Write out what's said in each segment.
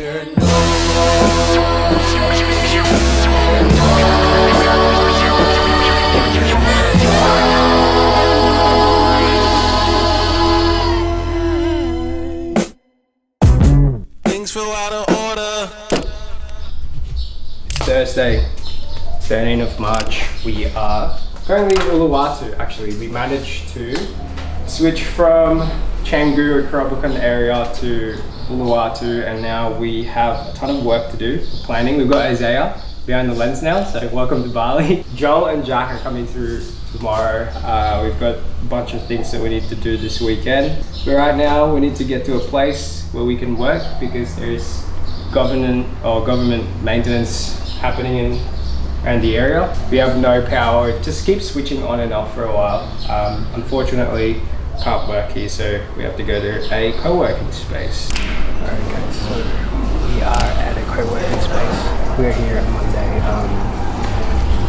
Things feel out of order. Thursday, 13th of March. We are currently in Uluwatu. Actually, we managed to switch from Canggu or Kerabukan area to Uluwatu, and now we have a ton of work to do. We're planning. We've got Isaiah behind the lens now, so welcome to Bali. Joel and Jack are coming through tomorrow. We've got a bunch of things that we need to do this weekend. But right now, we need to get to a place where we can work because there's government maintenance happening around the area. We have no power. It just keeps switching on and off for a while. Unfortunately, can't work here, so we have to go to a co-working space. Okay, so we are at a co-working space. We're here on Monday,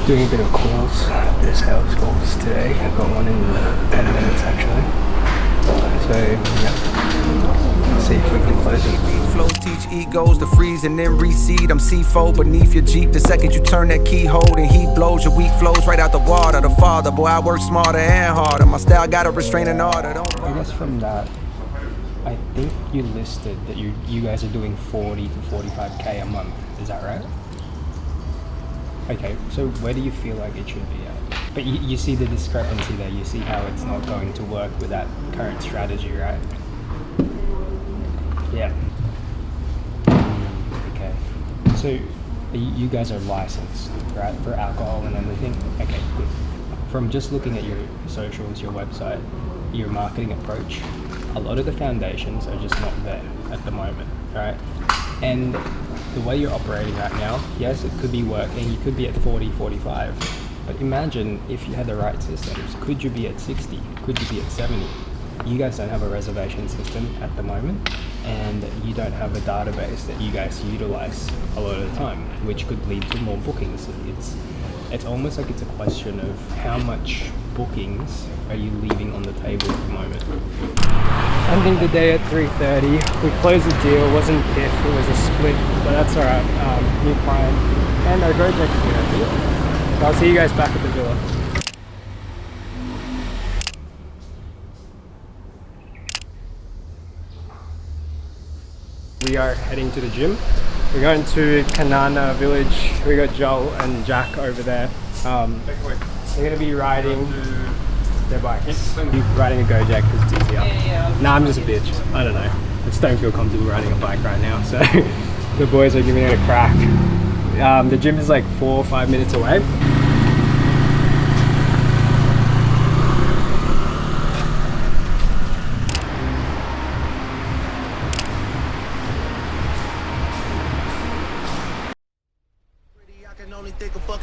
doing a bit of calls, a bit of sales calls today. I've got one in 10 minutes actually. So yeah, let's see if we can close it. Flows teach egos to freeze and then reseed. I'm C4 beneath your Jeep. The second you turn that keyhole, the heat blows. Your weak flows right out the water. The father, boy, I work smarter and harder. My style got a restraining order. I guess from that, I think you listed that you guys are doing 40 to 45k a month. Is that right? Okay, so where do you feel like it should be at? But you see the discrepancy there. You see how it's not going to work with that current strategy, right? Yeah. Okay. So you guys are licensed, right, for alcohol and everything? Okay, good. From just looking at your socials, your website, your marketing approach, a lot of the foundations are just not there at the moment, right? And the way you're operating right now, yes, it could be working, you could be at 40, 45, but imagine if you had the right systems. Could you be at 60? Could you be at 70? You guys don't have a reservation system at the moment, and you don't have a database that you guys utilize a lot of the time, which could lead to more bookings. It's almost like it's a question of how much bookings are you leaving on the table at the moment. Ending the day at 3:30. We closed the deal. It wasn't PIF, it was a split, but that's alright. New client and our Gojek here. So I'll see you guys back at the villa. We are heading to the gym. We're going to Kanana village. We got Joel and Jack over there. They're going to be riding their bikes. Be riding a Gojek because it's easier. Nah, I'm just a bitch. I don't know. I just don't feel comfortable riding a bike right now. So the boys are giving it a crack. The gym is like 4 or 5 minutes away.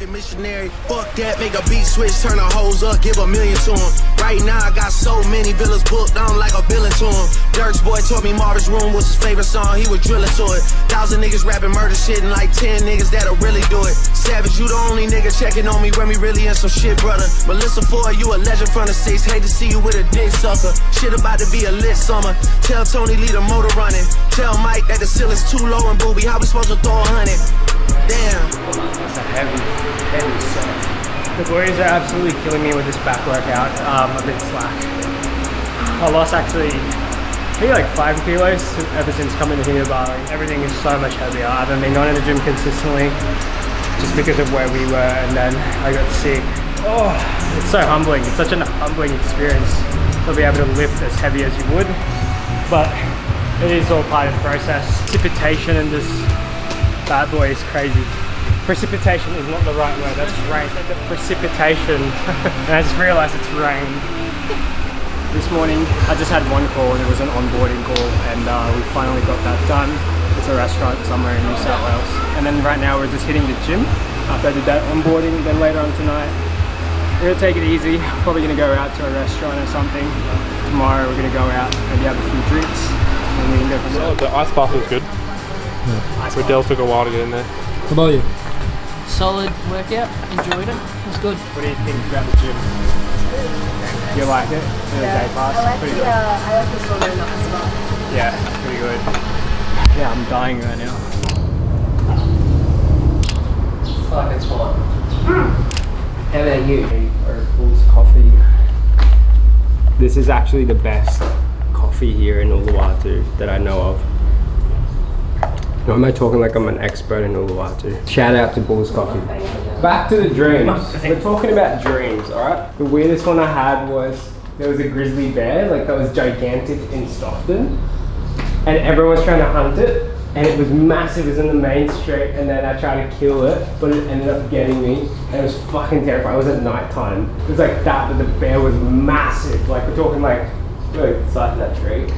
Missionary, fuck that, make a beat switch, turn the hoes up, give $1 million to him. Right now I got so many villas booked, I'm like a billion to him. Dirk's boy told me Marvin's Room was his favorite song, he was drilling to it. 1,000 niggas rapping murder shit and like 10 niggas that'll really do it. Savage, you the only nigga checking on me when we really in some shit, brother. Melissa Ford, you a legend from the 6, hate to see you with a dick sucker. Shit about to be a lit summer. Tell Tony leave the motor running. Tell Mike that the ceiling's too low and booby, how we supposed to throw 100? Damn. That's a heavy set. The boys are absolutely killing me with this back workout. I'm a bit slack. I lost actually, I think like 5 kilos ever since coming to here to Bali. Everything is so much heavier. I haven't been going to the gym consistently just because of where we were, and then I got sick. Oh, it's so humbling. It's such an humbling experience to be able to lift as heavy as you would, but it is all part of the process. Precipitation in this bad boy is crazy. Precipitation is not the right word, that's rain. The precipitation, and I just realized it's rain. This morning I just had one call, and it was an onboarding call, and we finally got that done. It's a restaurant somewhere in New South Wales. And then right now we're just hitting the gym after I did that onboarding. Then later on tonight we're gonna take it easy, probably gonna go out to a restaurant or something. Tomorrow we're gonna go out, maybe have a few drinks, and we can go from there. The ice bath was good. Yeah. Riddell took a while to get in there. How about you? Solid workout, enjoyed it, it was good. What do you think about the gym? You like it? Yeah, day pass? I like the sauna as well. Yeah, pretty good. Yeah, I'm dying right now. Fuck, it's hot. How about you? Or Bulls coffee. This is actually the best coffee here in Uluwatu that I know of. Why am I talking like I'm an expert in Uluwatu? Shout out to Bulls Coffee. Back to the dreams. We're talking about dreams, alright? The weirdest one I had was, there was a grizzly bear, like that was gigantic in Stockton. And everyone was trying to hunt it. And it was massive, it was in the main street, and then I tried to kill it, but it ended up getting me. And it was fucking terrifying. It was at night time. It was like that, but the bear was massive. Like we're talking like, look, the size of that tree.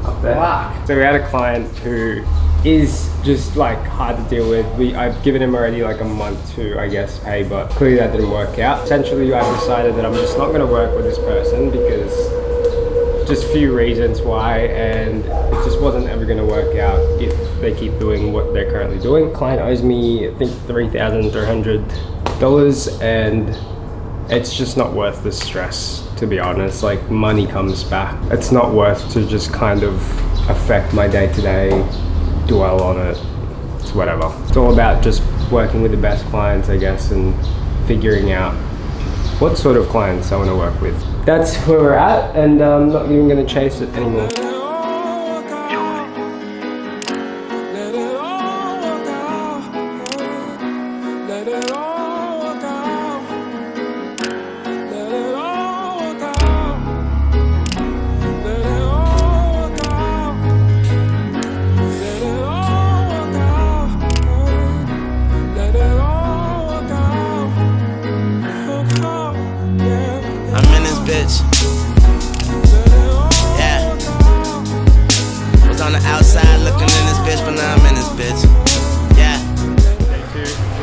Up there. Wow. So we had a client who is just like hard to deal with. I've given him already like a month to, I guess, pay, but clearly that didn't work out. Essentially, I've decided that I'm just not gonna work with this person because just a few reasons why, and it just wasn't ever gonna work out if they keep doing what they're currently doing. Client owes me, I think, $3,300, and it's just not worth the stress, to be honest. Like, money comes back. It's not worth to just kind of affect my day-to-day, dwell on it. It's whatever. It's all about just working with the best clients, I guess, and figuring out what sort of clients I want to work with. That's where we're at, and I'm not even going to chase it anymore.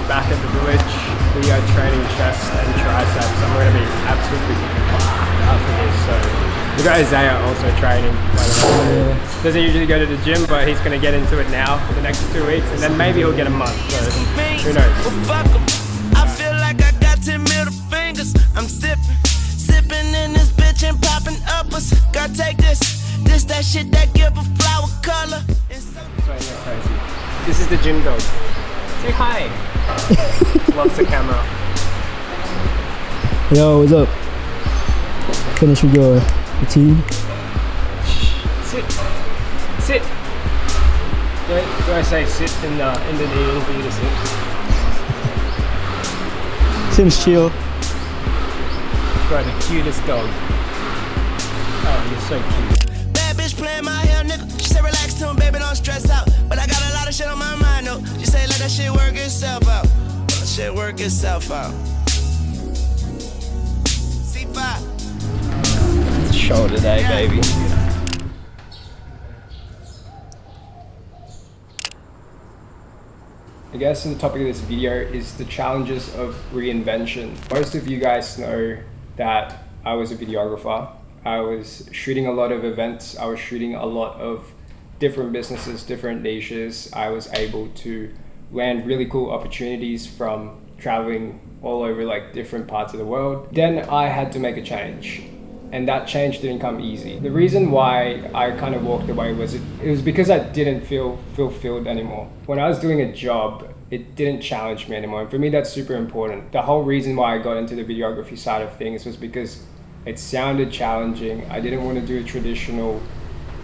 Back at the village, we are training chest and triceps. I'm going to be absolutely fucked after this. So we got Isaiah also training. Doesn't usually go to the gym, but he's going to get into it now for the next 2 weeks, and then maybe he'll get a month. So who knows? I feel like I got 10 middle fingers. I'm sipping in this bitch and popping uppers. Gotta take this that shit that give a flower color. Crazy. This is the gym dog. Say hi. Loves the camera. Yo, what's up? Finish with your routine. Sit. Sit. Do I say sit in the needle for you to sit? Seems chill. Bro, the cutest dog. Oh, you're so cute. Bad bitch playing my hair, nigga. She said relax to him, baby, don't stress out. But I got a lot of shit on my mind, though. She say let that shit work itself out. Let that shit work itself out. C5. It's a show today, baby. I guess the topic of this video is the challenges of reinvention. Most of you guys know that I was a videographer. I was shooting a lot of events. I was shooting a lot of different businesses, different niches. I was able to land really cool opportunities from traveling all over like different parts of the world. Then I had to make a change, and that change didn't come easy. The reason why I kind of walked away was it was because I didn't feel fulfilled anymore. When I was doing a job, it didn't challenge me anymore. And for me, that's super important. The whole reason why I got into the videography side of things was because it sounded challenging. I didn't want to do a traditional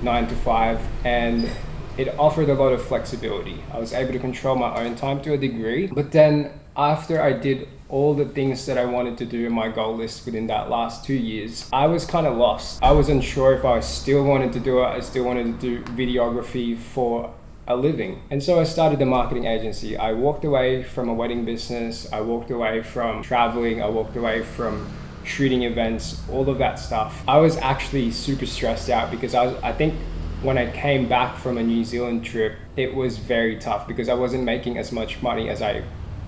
9 to 5, and it offered a lot of flexibility. I was able to control my own time to a degree, but then after I did all the things that I wanted to do in my goal list within that last 2 years, I was kind of lost. I wasn't sure if I still wanted to do it. I still wanted to do videography for a living. And so I started the marketing agency. I walked away from a wedding business. I walked away from traveling. I walked away from shooting events, all of that stuff. I was actually super stressed out because I think when I came back from a New Zealand trip, it was very tough because I wasn't making as much money as I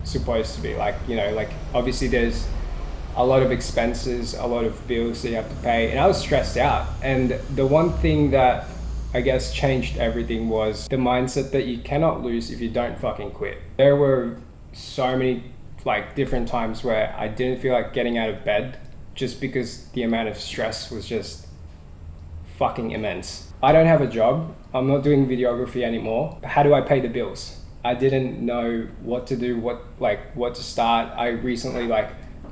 supposed to be. Like, you know, like obviously there's a lot of expenses, a lot of bills that you have to pay, and I was stressed out. And the one thing that I guess changed everything was the mindset that you cannot lose if you don't fucking quit. There were so many like different times where I didn't feel like getting out of bed just because the amount of stress was just fucking immense. I don't have a job. I'm not doing videography anymore. How do I pay the bills? I didn't know what to do, what to start. I recently,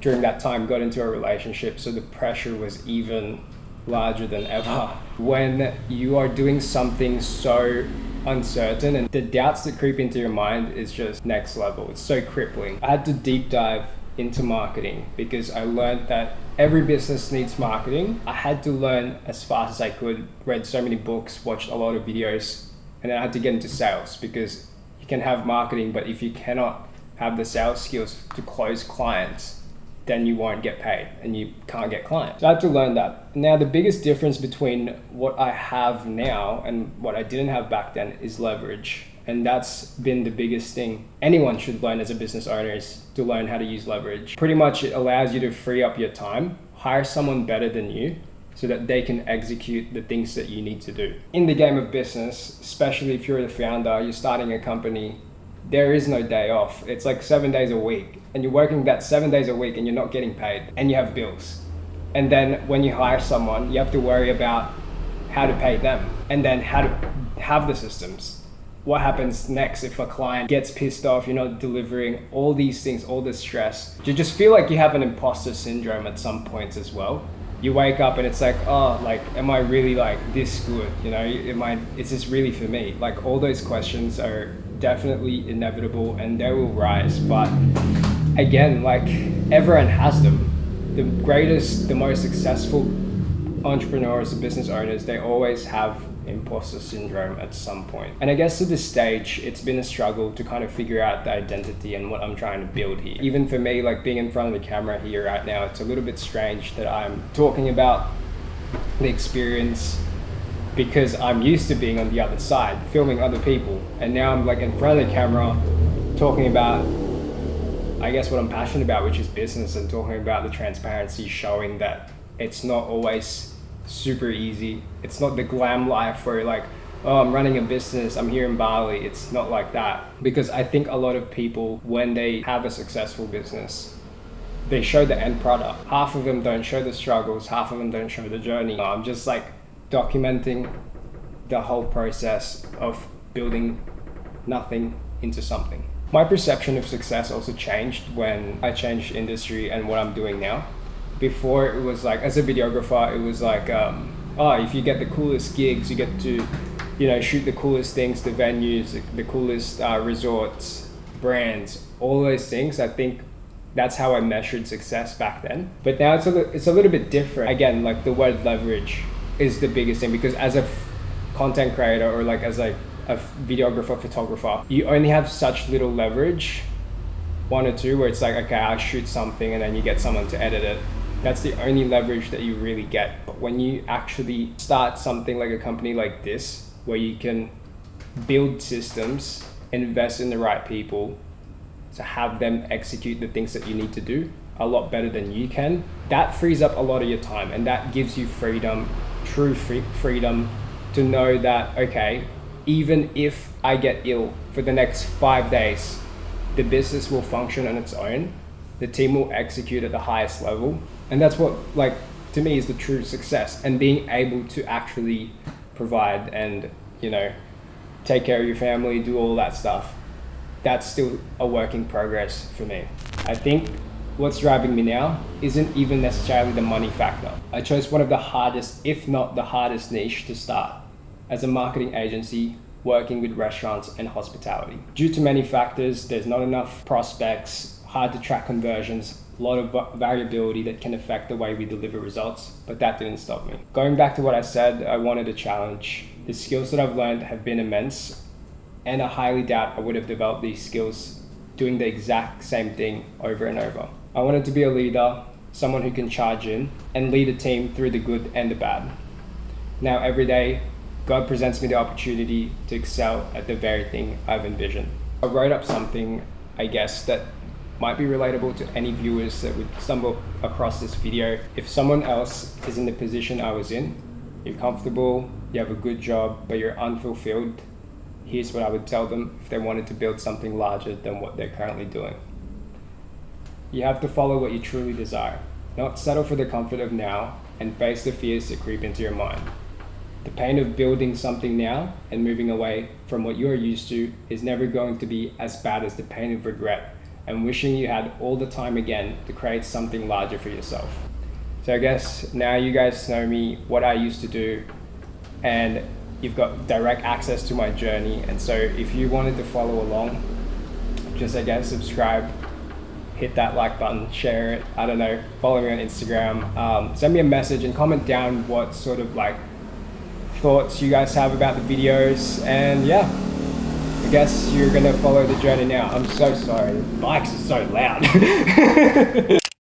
during that time, got into a relationship, so the pressure was even larger than ever. When you are doing something so uncertain, and the doubts that creep into your mind is just next level. It's so crippling. I had to deep dive into marketing because I learned that every business needs marketing. I had to learn as fast as I could, read so many books, watched a lot of videos, and then I had to get into sales because you can have marketing, but if you cannot have the sales skills to close clients, then you won't get paid and you can't get clients. So I had to learn that. Now, the biggest difference between what I have now and what I didn't have back then is leverage. And that's been the biggest thing anyone should learn as a business owner, is to learn how to use leverage. Pretty much it allows you to free up your time, hire someone better than you so that they can execute the things that you need to do. In the game of business, especially if you're the founder, you're starting a company, there is no day off. It's like 7 days a week, and you're working that 7 days a week and you're not getting paid, and you have bills. And then when you hire someone, you have to worry about how to pay them and then how to have the systems. What happens next if a client gets pissed off, you're not delivering, all these things, all this stress. You just feel like you have an imposter syndrome at some points as well. You wake up and it's like, am I really this good? Is this really for me? All those questions are definitely inevitable and they will rise. But again, everyone has them. The greatest, the most successful entrepreneurs, the business owners, they always have imposter syndrome at some point. And I guess to this stage, it's been a struggle to kind of figure out the identity and what I'm trying to build here. Even for me, being in front of the camera here right now, it's a little bit strange that I'm talking about the experience because I'm used to being on the other side, filming other people. And now I'm in front of the camera talking about, I guess, what I'm passionate about, which is business, and talking about the transparency, showing that it's not always super easy. It's not the glam life where you're I'm running a business, I'm here in Bali. It's not like that. Because I think a lot of people, when they have a successful business, they show the end product. Half of them don't show the struggles, half of them don't show the journey. I'm just documenting the whole process of building nothing into something. My perception of success also changed when I changed industry and what I'm doing now. Before it was as a videographer, it was if you get the coolest gigs, you get to, shoot the coolest things, the venues, the coolest resorts, brands, all those things. I think that's how I measured success back then. But now it's a little bit different. Again, the word leverage is the biggest thing, because as a content creator or as a videographer, photographer, you only have such little leverage, one or two, where it's okay, I'll shoot something and then you get someone to edit it. That's the only leverage that you really get. But when you actually start something like a company like this, where you can build systems, invest in the right people to have them execute the things that you need to do a lot better than you can, that frees up a lot of your time, and that gives you freedom, true freedom to know that, okay, even if I get ill for the next 5 days, the business will function on its own. The team will execute at the highest level. And that's what, to me, is the true success. And being able to actually provide and, take care of your family, do all that stuff, that's still a work in progress for me. I think what's driving me now isn't even necessarily the money factor. I chose one of the hardest, if not the hardest niche to start, as a marketing agency working with restaurants and hospitality. Due to many factors, there's not enough prospects, hard to track conversions, a lot of variability that can affect the way we deliver results, but that didn't stop me. Going back to what I said, I wanted a challenge. The skills that I've learned have been immense, and I highly doubt I would have developed these skills doing the exact same thing over and over. I wanted to be a leader, someone who can charge in and lead a team through the good and the bad. Now every day, God presents me the opportunity to excel at the very thing I've envisioned. I wrote up something, I guess, that might be relatable to any viewers that would stumble across this video. If someone else is in the position I was in, you're comfortable, you have a good job, but you're unfulfilled, here's what I would tell them if they wanted to build something larger than what they're currently doing. You have to follow what you truly desire, not settle for the comfort of now and face the fears that creep into your mind. The pain of building something now and moving away from what you're used to is never going to be as bad as the pain of regret and wishing you had all the time again to create something larger for yourself. So I guess now you guys know me, what I used to do, and you've got direct access to my journey. And so if you wanted to follow along, just again subscribe, hit that like button, share it, I don't know, follow me on Instagram, send me a message and comment down what sort of like thoughts you guys have about the videos. And yeah, I guess you're gonna follow the journey now. I'm so sorry, the bikes are so loud.